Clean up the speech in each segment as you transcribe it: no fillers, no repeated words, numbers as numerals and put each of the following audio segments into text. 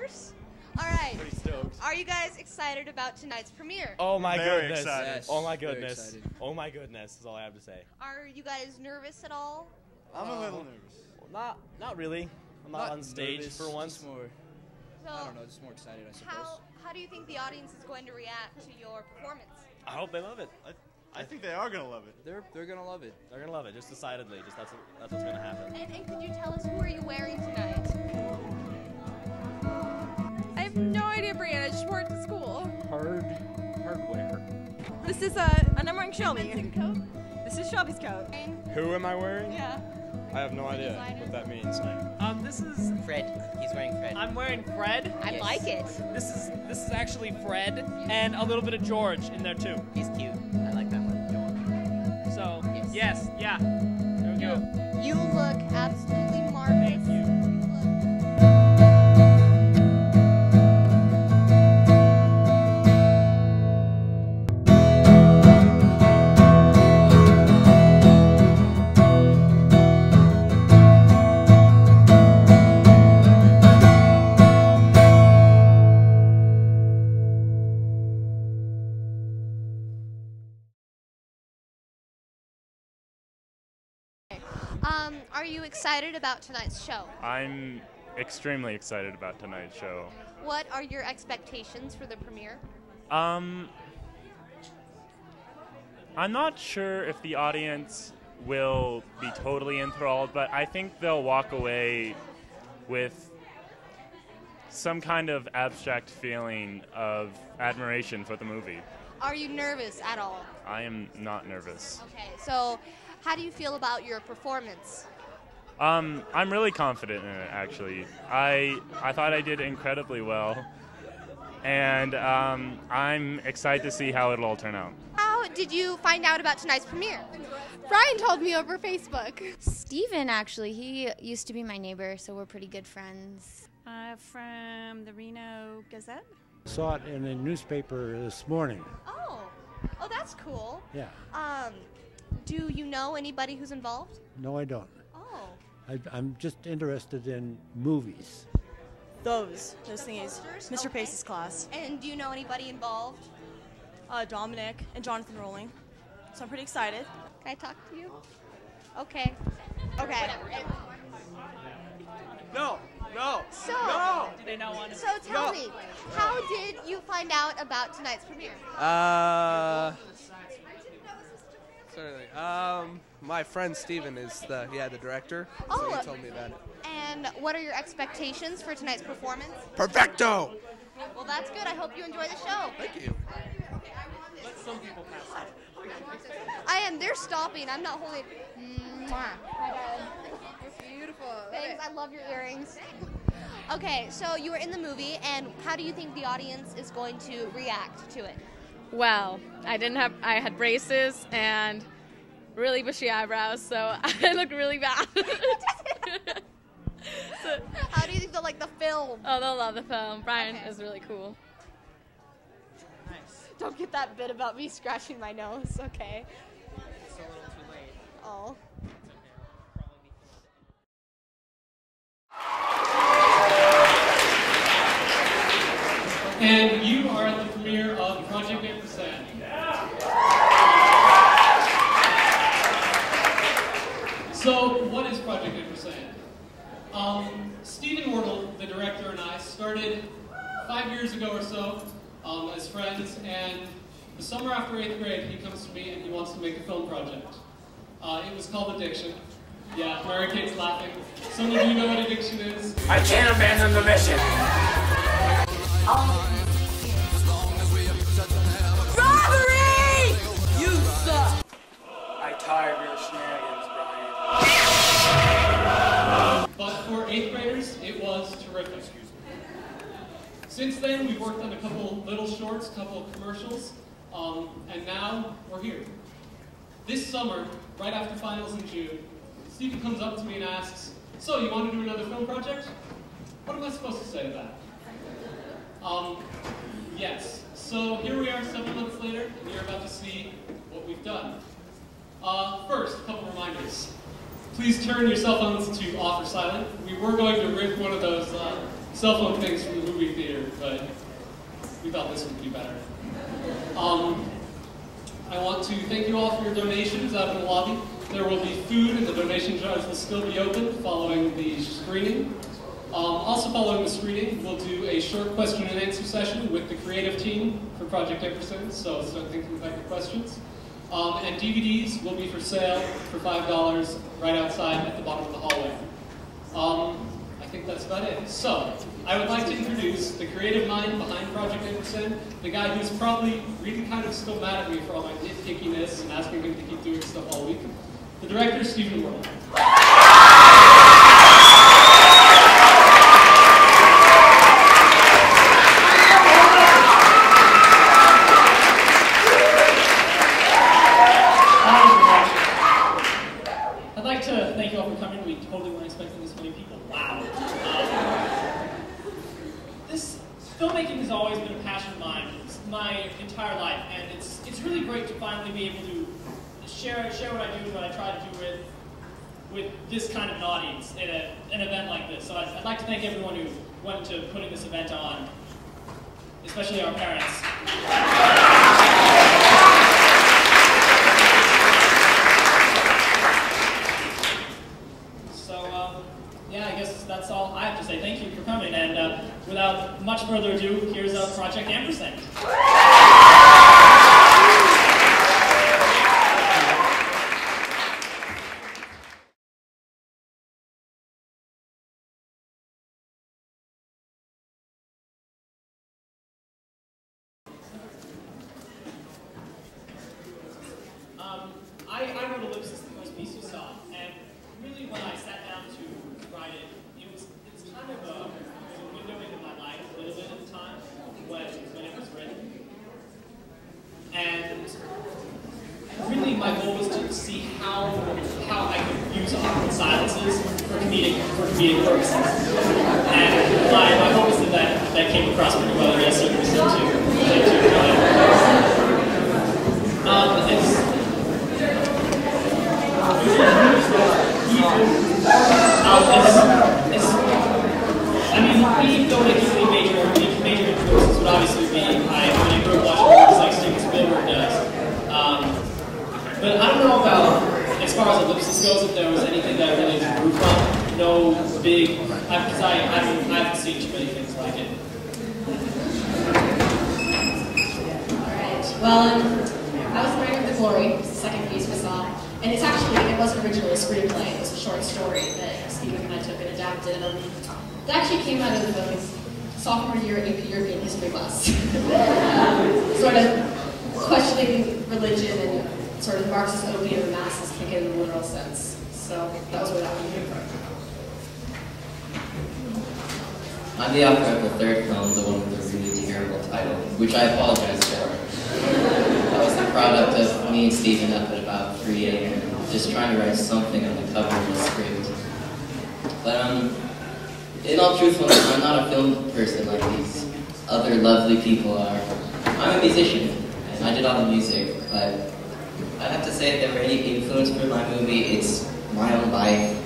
course. All right. Pretty stoked. Are you guys excited about tonight's premiere? Oh my Very goodness. excited. Yes, Oh my very goodness. excited. Oh my goodness is all I have to say. Are you guys nervous at all? I'm a little nervous. Well, not really. I'm not on stage nervous, for once. Just more, So, I don't know, just more excited, I suppose. how do you think the audience is going to react to your performance? I hope they love it. I think they are gonna love it. They're gonna love it. They're gonna love it, just decidedly. Just that's what's gonna happen. And could you tell us, who are you wearing tonight? I have no idea, Brianna. I just wore it to school. Hardware. This is and I'm wearing Shelby. This is Shelby's coat. Who am I wearing? Yeah. I have no idea what that means. This is Fred. He's wearing Fred. I'm wearing Fred. I like it. This is actually Fred and a little bit of George in there too. He's cute. I like that one. So yes, yeah. There we go. You look absolutely marvelous. Thank you. Are you excited about tonight's show? I'm extremely excited about tonight's show. What are your expectations for the premiere? I'm not sure if the audience will be totally enthralled, but I think they'll walk away with some kind of abstract feeling of admiration for the movie. Are you nervous at all? I am not nervous. Okay, so how do you feel about your performance? I'm really confident in it, actually. I thought I did incredibly well, and I'm excited to see how it'll all turn out. How did you find out about tonight's premiere? Brian told me over Facebook. Steven, actually, he used to be my neighbor, so we're pretty good friends. From the Reno Gazette. Saw it in the newspaper this morning. Oh, that's cool. Yeah. Do you know anybody who's involved? No, I don't. Oh. I'm just interested in movies. Those thingies. Mr. Pace's class. And do you know anybody involved? Dominic and Jonathan Rowling. So I'm pretty excited. Can I talk to you? Okay. Okay. No. So, Do they not want to? so tell me, how did you find out about tonight's premiere? Certainly. My friend Steven is the director, so he told me about it. And what are your expectations for tonight's performance? Perfecto! Well, that's good. I hope you enjoy the show. Thank you. Let some people pass out. I am. They're stopping. I'm not holding. Mwah. Hi, darling. You're beautiful. Thanks. I love your earrings. Okay, so you were in the movie, and how do you think the audience is going to react to it? Well, I had braces and really bushy eyebrows, so I look really bad. So, How do you think they'll like the film? oh, they'll love the film. Brian is really cool. Nice. Don't get that bit about me scratching my nose, okay? It's a little too late. Oh. And you are at the premiere of Project Ampersand. So, what is Project Ampersand? Stephen Wardle, the director, and I started 5 years ago or so as friends, and the summer after 8th grade, he comes to me and he wants to make a film project. It was called Addiction. Yeah, Mary Kate's laughing. Some of you know what addiction is. I can't abandon the mission. Robbery! You suck! I tired of your shenanigans, Brian. But for 8th graders, it was terrific. Since then, we've worked on a couple little shorts, a couple of commercials, and now we're here. This summer, right after finals in June, Stephen comes up to me and asks, "So, you want to do another film project?" What am I supposed to say to that? Yes. So here we are 7 months later, and you're about to see what we've done. First, a couple reminders. Please turn your cell phones to off or silent. We were going to rip one of those cell phone things from the movie theater, but we thought this would be better. I want to thank you all for your donations out in the lobby. There will be food and the donation jars will still be open following the screening. Also following the screening, we'll do a short question and answer session with the creative team for Project Ampersand, so start thinking about your questions. And DVDs will be for sale for $5 right outside at the bottom of the hallway. I think that's about it. So, I would like to introduce the creative mind behind Project Ampersand, the guy who's probably really kind of still mad at me for all my nitpickiness and asking him to keep doing stuff all week. The director, Stephen Worrell. I'd like to thank you all for coming. We totally weren't expecting this many people. Wow. This filmmaking has always been a passion of mine my entire life, and it's really great to finally be able to share what I do and what I try to do with this kind of an audience in an event like this. So I'd like to thank everyone who went into putting this event on, especially our parents. Yeah, I guess that's all I have to say. Thank you for coming, and without much further ado, here's Project Ampersand. I wrote Ellipsis, the first piece you saw, and really when I sat down to write it, it's kind of a window into my life a little bit at the time when it was written. And really my goal was to see how I could use awkward silences for comedic purposes. And my hope is that came across pretty well. I guess you can listen we don't make any major influences would obviously be when I grew up watching movies like Steven Spielberg does. But I don't know about, as far as Ellipsis goes, if there was anything that I really grew from. No big, because I haven't seen too many things like it. Alright, well, I was the writer of The Glory, the second piece we saw, and it wasn't originally a screenplay, it was a short story that Stephen and I took and adapted. It actually came out of the sophomore year of European history class. Sort of questioning religion and sort of Marxist opium and masses kick in the literal sense. So that was where that one came from. I'm the author of the third film, the one with the really terrible title, which I apologize for. That was the product of me and Stephen up at about 3 a.m. just trying to write something on the cover of the script. But in all truthfulness, I'm not a film person like these other lovely people are. I'm a musician, and I did all the music, but I'd have to say if there were any influence for my movie, it's my own life.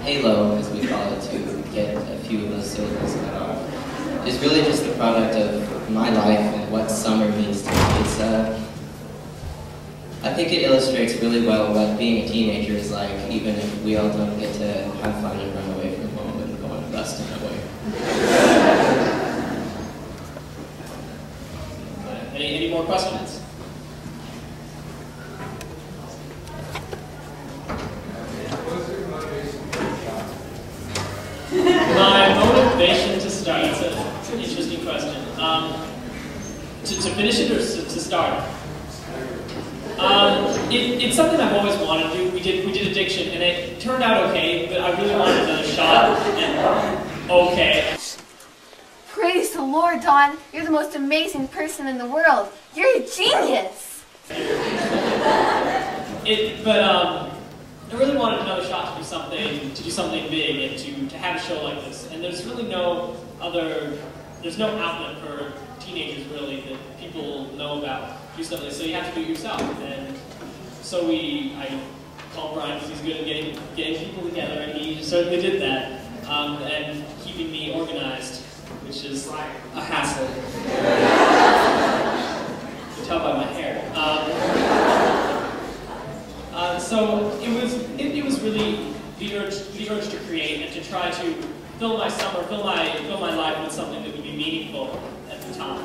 Halo, as we call it, to get a few of those syllables cut off, is really just the product of my life and what summer means to me. I think it illustrates really well what being a teenager is like, even if we all don't get to have fun and run away from home and go on a bus to nowhere. Any more questions? My motivation to start, it's an interesting question. To finish it or to start? It's something I've always wanted to do. We did Addiction, and it turned out okay, but I really wanted another shot, and okay. Praise the Lord, Don. You're the most amazing person in the world. You're a genius. I really wanted another shot to do something big, and to have a show like this. And there's really there's no outlet for teenagers really that people know about. Do stuff like this, so you have to do it yourself. And so I called Brian because he's good at getting people together, and he certainly did that. and keeping me organized, which is a hassle. You can tell by my hair. So it was really the urge to create and to try to fill my summer, fill my life with something that would be meaningful at the time.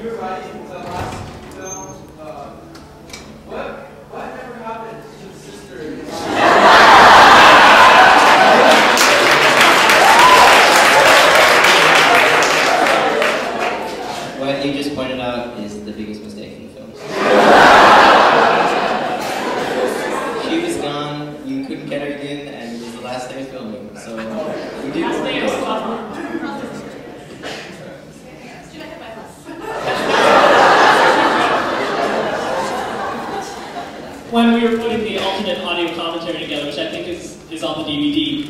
You were writing the last film. Whatever happened to the sister? What you just pointed out is the biggest mistake in the film. She was gone, you couldn't get her in, and it was the last day of filming, so we did what we did. When we were putting the alternate audio commentary together, which I think is on the DVD,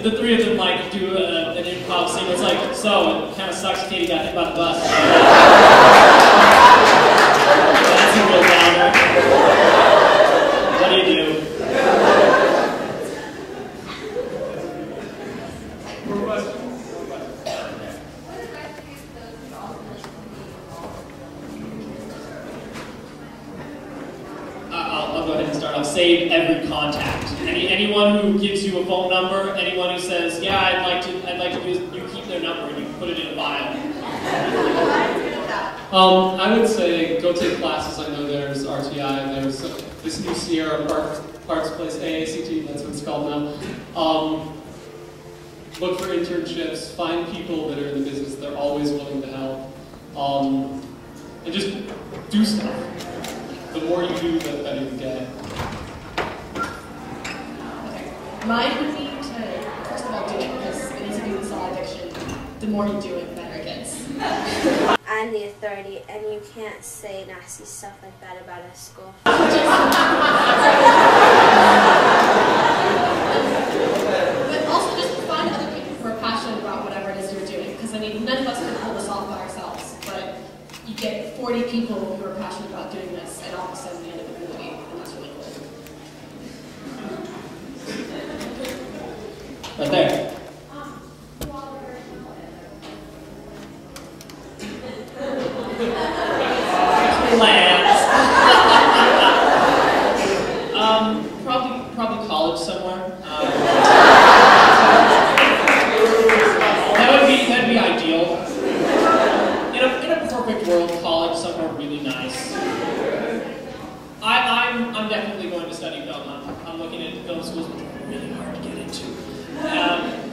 the three of them like do an improv scene. It's like, so it kind of sucks Katie got hit by the bus. That's a real downer. What do you do? More questions? I'll go ahead and start. I'll save every contact. Anyone who gives you a phone number, anyone who says, "Yeah, I'd like to do this," you keep their number and you put it in a file. I would say go take classes. I know there's RTI, there's this new Sierra Parks place, AACT, that's what it's called now. Look for internships, find people that are in the business, they're always willing to help. And just do stuff. The more you do, the better you get. Mine would be to, first of all, do it, because it needs to be with solid addiction. The more you do it, the better it gets. I'm the authority, and you can't say nasty stuff like that about a school. But also just find other people who are passionate about whatever it is you're doing, because I mean, none of us can pull this off by ourselves, but you get 40 people who are passionate about doing this, and all of a sudden you end up with a movie, and that's really cool. Right there. Probably college somewhere. That'd be ideal. In a perfect world, college somewhere really nice. I'm definitely going to study film. I'm looking at film schools, which are really hard to get into.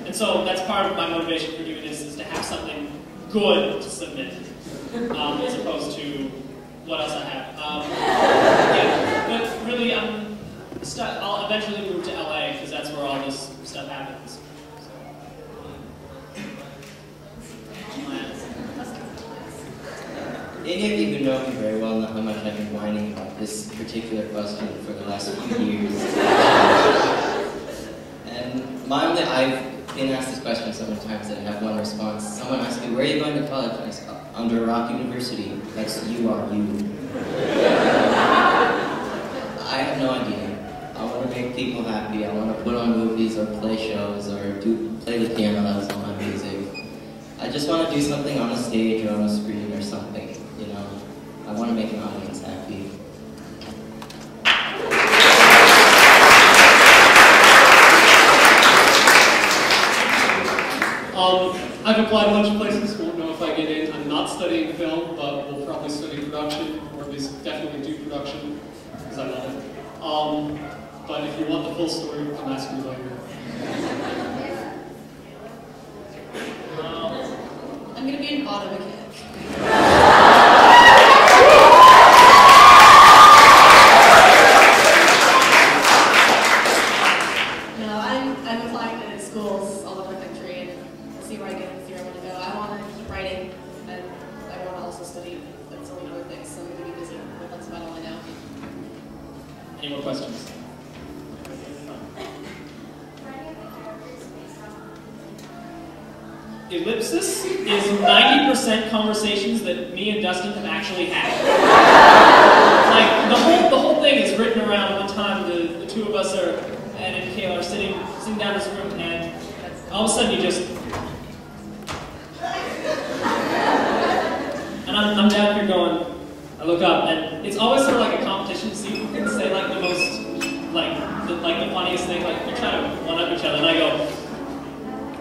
And so that's part of my motivation for doing this, is to have something good to submit, as opposed to what else I have. Yeah, but really, I'll eventually move to LA, because that's where all this stuff happens. Any of you who know me very well know how much I've been whining about this particular question for the last few years. And I've been asked this question so many times that I have one response. Someone asked me, "Where are you going to college?" And I said, "Under Rock University." That's you are you. I have no idea. I want to make people happy. I want to put on movies or play shows or play the piano that was on my music. I just want to do something on a stage or on a screen or something, you know. I want to make an audience happy. I've applied a bunch of places, won't know if I get in. I'm not studying film, but we'll probably study production, or at least definitely do production, because I love it. But if you want the full story, come ask me later. I'm going to be an auto mechanic. No, I'm applying to schools all over the country and see where I get and see where I want to go. I want to keep writing, and I want to also study some other things, so I'm going to be busy. That's about all I know. Any more questions? Ellipsis is 90% conversations that me and Dustin have actually had. Like, the whole thing sitting down in this room, and all of a sudden you just, and I'm down here going, I look up, and it's always sort of like a competition to see who can say like the most, like the funniest thing, like they're trying to one-up each other, and I go,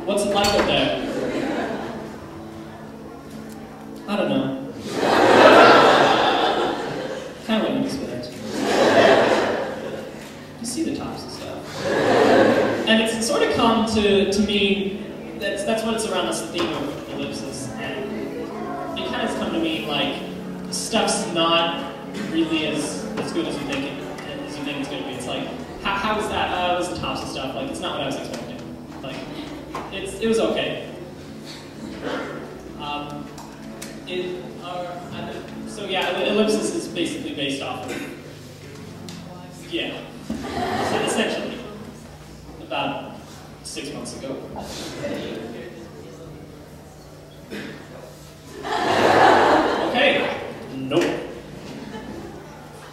what's it like up there? I don't know. Kind of what you expect. You see the tops and stuff. And it's sort of come to mean, that's what it's around, that's the theme of ellipsis, and it kind of has come to mean like, stuff's not really as good as you think it's going to be. It's like, how is that? It was the tops and stuff. Like, it's not what I was expecting. Like, it was okay. So yeah, ellipsis is basically based off of, yeah, so essentially, about 6 months ago. Okay. Nope.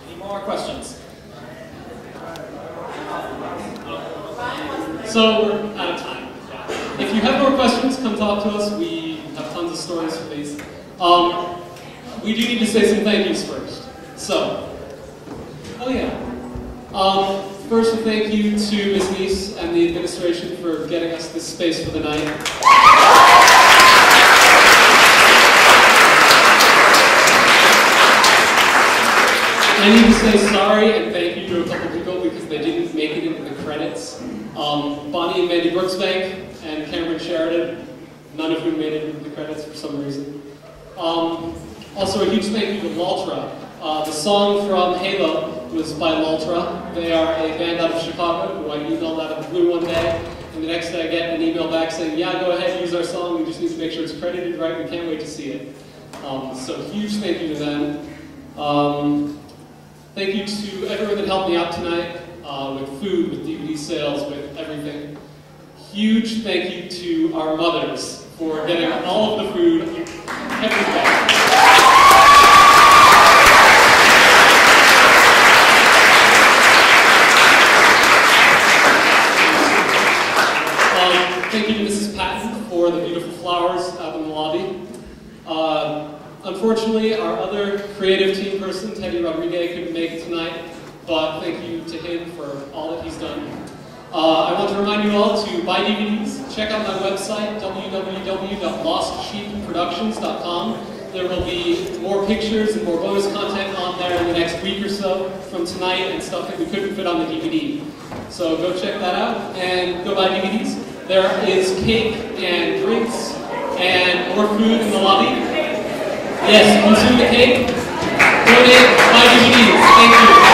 Any more questions? So we're out of time. If you have more questions, come talk to us. We have tons of stories for these. We do need to say some thank yous first. So, oh yeah. First, a thank you to Ms. Neese and the administration for getting us this space for the night. I need to say sorry and thank you to a couple people because they didn't make it into the credits. Bonnie and Mandy Brooksbank and Cameron Sheridan, none of whom made it into the credits for some reason. Also, a huge thank you to Laltra. The song from Halo was by Laltra. They are a band out of Chicago who I emailed out of the blue one day, and the next day I get an email back saying, yeah, go ahead, use our song, we just need to make sure it's credited right, we can't wait to see it. So huge thank you to them. Thank you to everyone that helped me out tonight with food, with DVD sales, with everything. Huge thank you to our mothers for getting all of the food, everything. Thank you to Mrs. Patton for the beautiful flowers out in the lobby. Unfortunately, our other creative team person, Teddy Rodriguez, couldn't make it tonight, but thank you to him for all that he's done. I want to remind you all to buy DVDs. Check out my website, www.lostsheepproductions.com. There will be more pictures and more bonus content on there in the next week or so from tonight and stuff that we couldn't fit on the DVD. So go check that out and go buy DVDs. There is cake and drinks and more food in the lobby. Yes, consume the cake, donate, buy DVDs. Thank you.